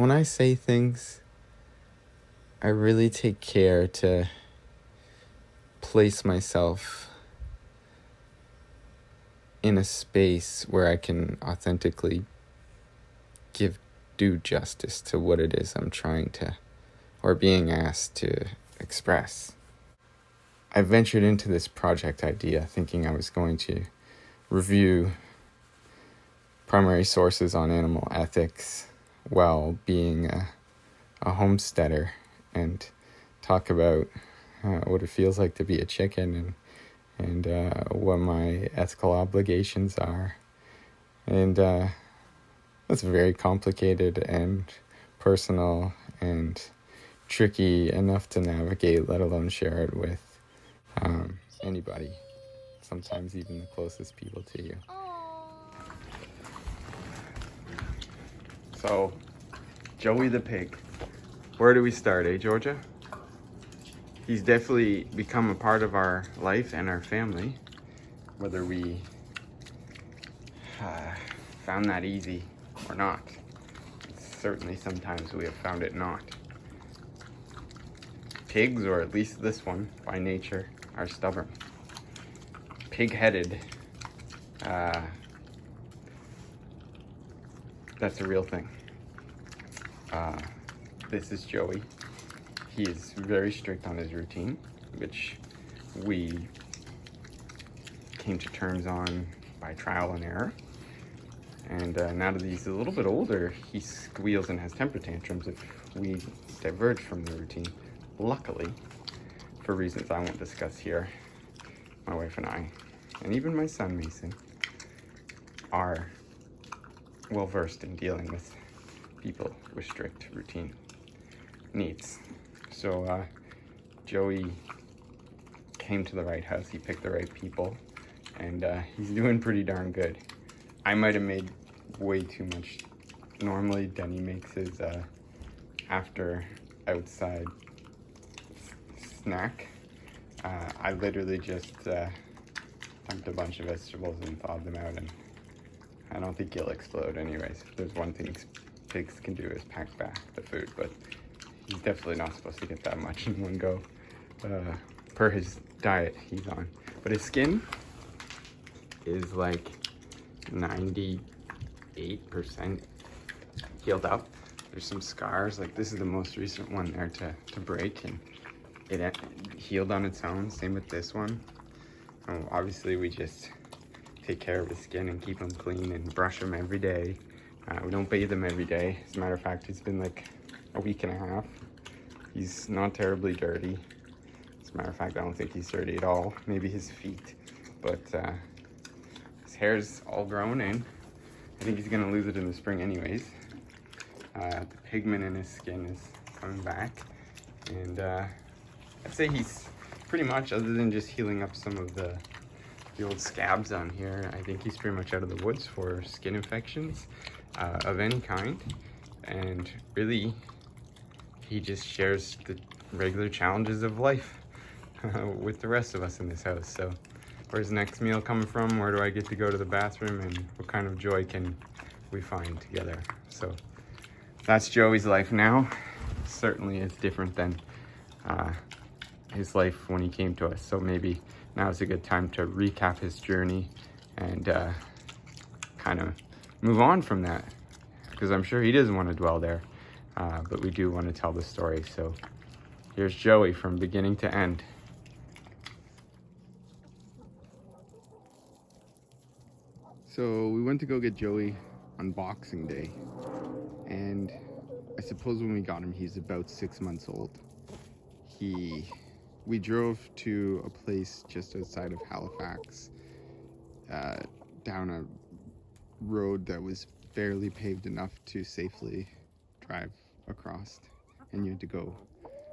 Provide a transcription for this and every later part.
when I say things, I really take care to place myself in a space where I can authentically give due justice to what it is I'm trying to, or being asked to express. I ventured into this project idea thinking I was going to review primary sources on animal ethics while being a homesteader and talk about what it feels like to be a chicken and what my ethical obligations are. And that's very complicated and personal and tricky enough to navigate, let alone share it with anybody, sometimes even the closest people to you. So, Joey the pig. Where do we start, Georgia? He's definitely become a part of our life and our family, whether we found that easy or not. Certainly sometimes we have found it not. Pigs, or at least this one, by nature, are stubborn. Pig-headed, that's a real thing. This is Joey. He is very strict on his routine, which we came to terms on by trial and error. And now that he's a little bit older, he squeals and has temper tantrums if we diverge from the routine. Luckily, for reasons I won't discuss here, my wife and I, and even my son Mason, are well versed in dealing with people with strict routine needs. So Joey came to the right house, he picked the right people, and he's doing pretty darn good. I might have made way too much. Normally Denny makes his after outside snack. I literally just dumped a bunch of vegetables and thawed them out, and I don't think he'll explode anyways. If there's one thing pigs can do is pack back the food, but he's definitely not supposed to get that much in one go, per his diet he's on. But his skin is like 98% healed up. There's some scars, like this is the most recent one there to break, and it healed on its own. Same with this one. Obviously we just take care of his skin and keep him clean and brush him every day. We don't bathe him every day. As a matter of fact, it's been like a week and a half. He's not terribly dirty. As a matter of fact, I don't think he's dirty at all. Maybe his feet, but his hair's all grown in. I think he's gonna lose it in the spring anyways. The pigment in his skin is coming back, and I'd say he's pretty much, other than just healing up some of the old scabs on here, I think he's pretty much out of the woods for skin infections of any kind. And really, he just shares the regular challenges of life with the rest of us in this house. So where's the next meal coming from? Where do I get to go to the bathroom? And what kind of joy can we find together? So that's Joey's life now. Certainly is different than his life when he came to us. So maybe now is a good time to recap his journey and kind of move on from that, because I'm sure he doesn't want to dwell there, but we do want to tell the story. So here's Joey from beginning to end. So we went to go get Joey on Boxing Day, and I suppose when we got him, he's about 6 months old. We drove to a place just outside of Halifax, down a road that was barely paved enough to safely drive across, and you had to go.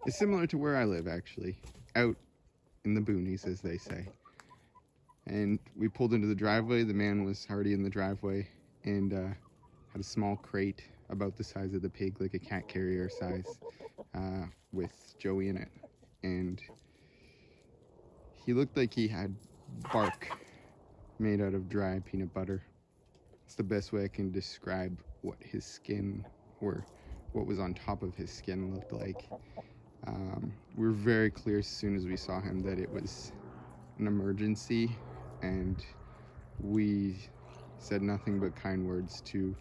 It's similar to where I live, actually, out in the boonies, as they say. And we pulled into the driveway. The man was already in the driveway and had a small crate about the size of the pig, like a cat carrier size, with Joey in it. And he looked like he had bark made out of dry peanut butter. It's the best way I can describe what his skin or what was on top of his skin looked like. We were very clear as soon as we saw him that it was an emergency, and we said nothing but kind words to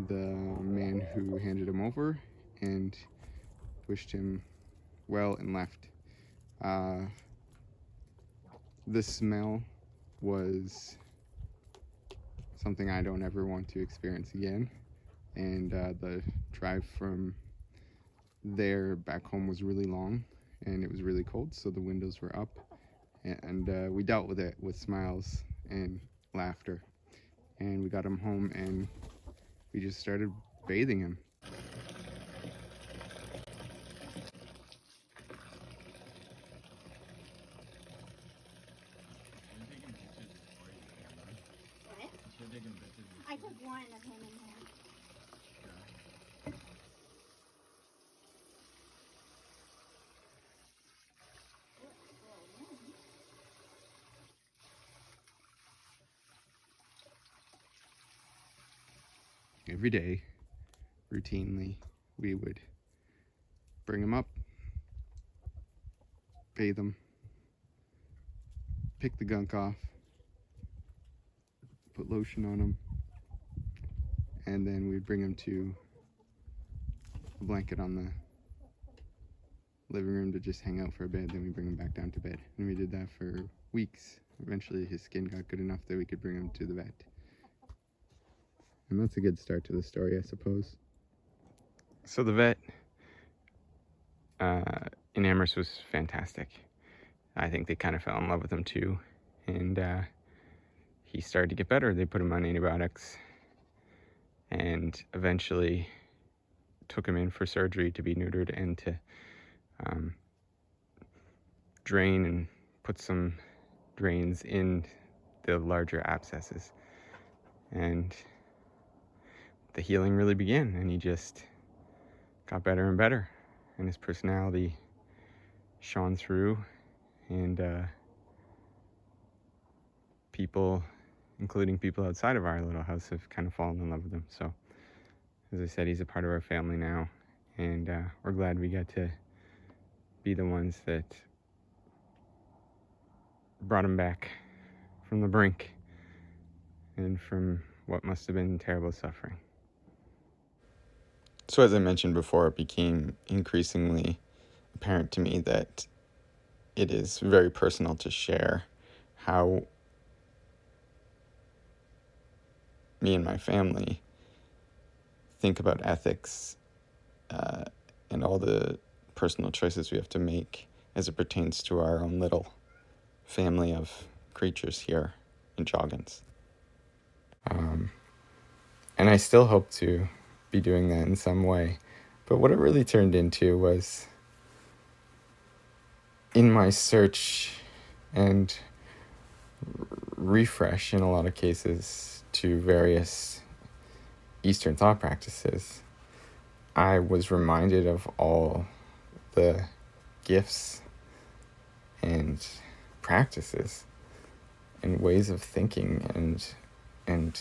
the man who handed him over and wished him well and left. The smell was something I don't ever want to experience again, and the drive from there back home was really long, and it was really cold, so the windows were up, and we dealt with it with smiles and laughter, and we got him home, and we just started bathing him. I took one of him in here. Every day, routinely, we would bring him up, bathe him, pick the gunk off, put lotion on him, and then we'd bring him to a blanket on the living room to just hang out for a bit. Then we bring him back down to bed, and we did that for weeks. Eventually his skin got good enough that we could bring him to the vet. And that's a good start to the story, I suppose. So the vet in Amherst was fantastic. I think they kind of fell in love with him too, and he started to get better. They put him on antibiotics, and eventually took him in for surgery to be neutered and to drain and put some drains in the larger abscesses. And the healing really began, and he just got better and better, and his personality shone through, and people, including people outside of our little house, have kind of fallen in love with him. So as I said, he's a part of our family now, and we're glad we got to be the ones that brought him back from the brink and from what must have been terrible suffering. So as I mentioned before, it became increasingly apparent to me that it is very personal to share how me and my family think about ethics and all the personal choices we have to make as it pertains to our own little family of creatures here in Joggins. And I still hope to be doing that in some way. But what it really turned into was, in my search and refresh in a lot of cases to various Eastern thought practices, I was reminded of all the gifts and practices and ways of thinking and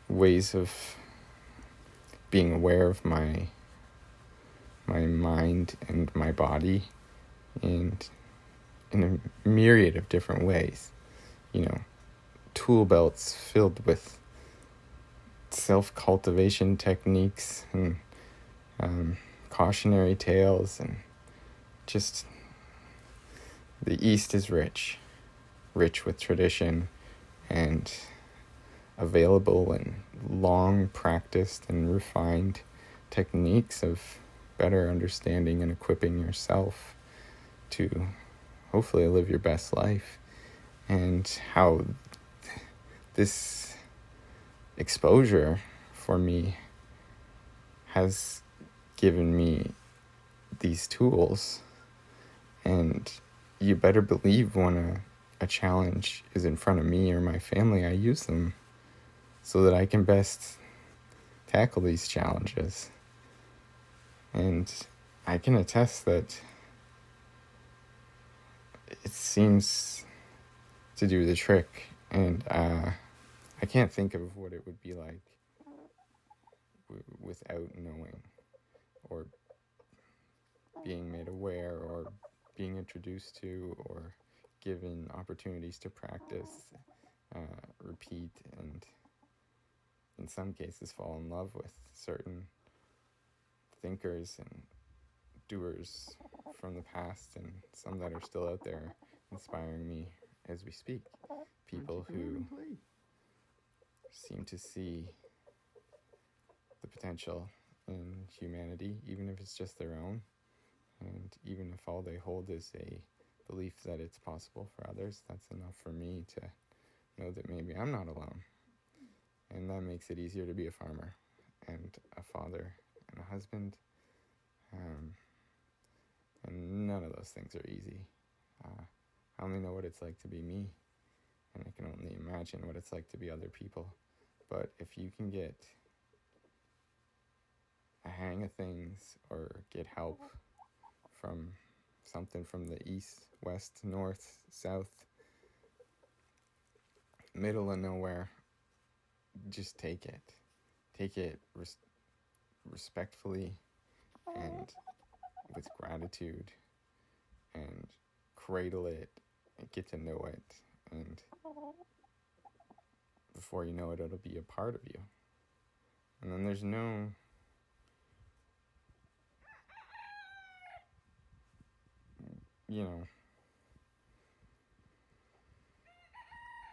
ways of being aware of my mind and my body, and in a myriad of different ways. You know, tool belts filled with self-cultivation techniques and cautionary tales, and just the East is rich with tradition and available and long practiced and refined techniques of better understanding and equipping yourself to hopefully live your best life. And how this exposure for me has given me these tools, and you better believe when a challenge is in front of me or my family, I use them so that I can best tackle these challenges. And I can attest that it seems to do the trick, and I can't think of what it would be like without knowing being made aware or being introduced to or given opportunities to practice, repeat, and in some cases fall in love with certain thinkers and doers from the past, and some that are still out there inspiring me as we speak. People who seem to see the potential in humanity, even if it's just their own, and even if all they hold is a belief that it's possible for others, that's enough for me to know that maybe I'm not alone. And that makes it easier to be a farmer and a father and a husband. And none of those things are easy. I only know what it's like to be me, and I can only imagine what it's like to be other people. But if you can get a hang of things or get help from something from the east, west, north, south, middle of nowhere, just take it. Take it respectfully and with gratitude, and cradle it and get to know it, and before you know it, it'll be a part of you. And then there's no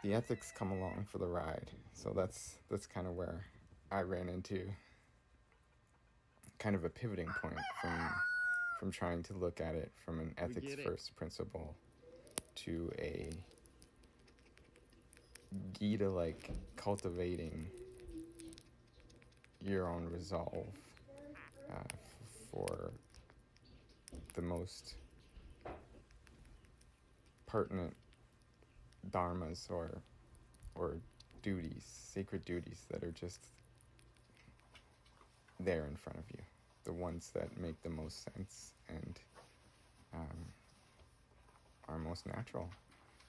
the ethics come along for the ride. So that's kind of where I ran into kind of a pivoting point from trying to look at it from an ethics first principle to a Gita-like cultivating your own resolve for the most pertinent dharmas or duties, sacred duties that are just there in front of you, the ones that make the most sense and are most natural.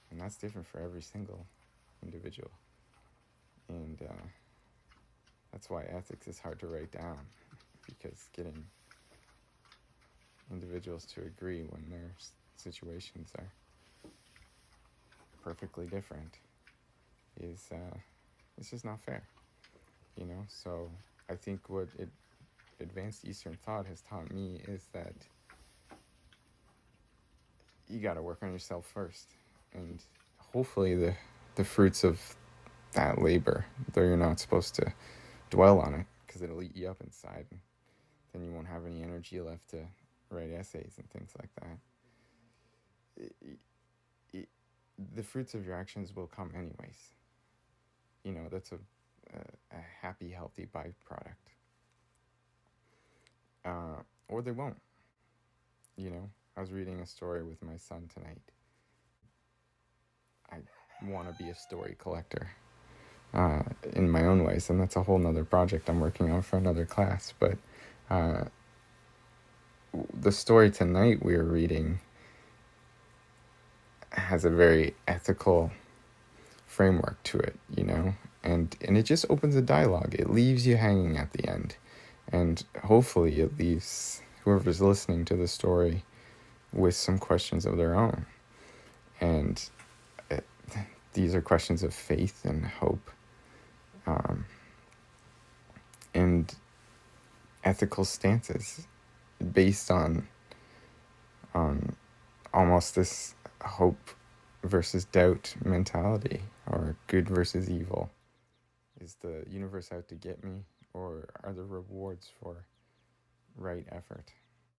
And that's different for every single individual. And that's why ethics is hard to write down, because getting individuals to agree when their situations are perfectly different is it's just not fair, So I think what advanced Eastern thought has taught me is that you got to work on yourself first, and hopefully the fruits of that labor, though you're not supposed to dwell on it because it'll eat you up inside, and then you won't have any energy left to write essays and things like that. The fruits of your actions will come anyways. That's a happy, healthy byproduct. Or they won't. I was reading a story with my son tonight. I want to be a story collector in my own ways, and that's a whole nother project I'm working on for another class. But the story tonight we were reading has a very ethical framework to it, and it just opens a dialogue. It leaves you hanging at the end, and hopefully it leaves whoever's listening to the story with some questions of their own. And these are questions of faith and hope, and ethical stances based on almost this hope versus doubt mentality, or good versus evil. Is the universe out to get me, or are the rewards for right effort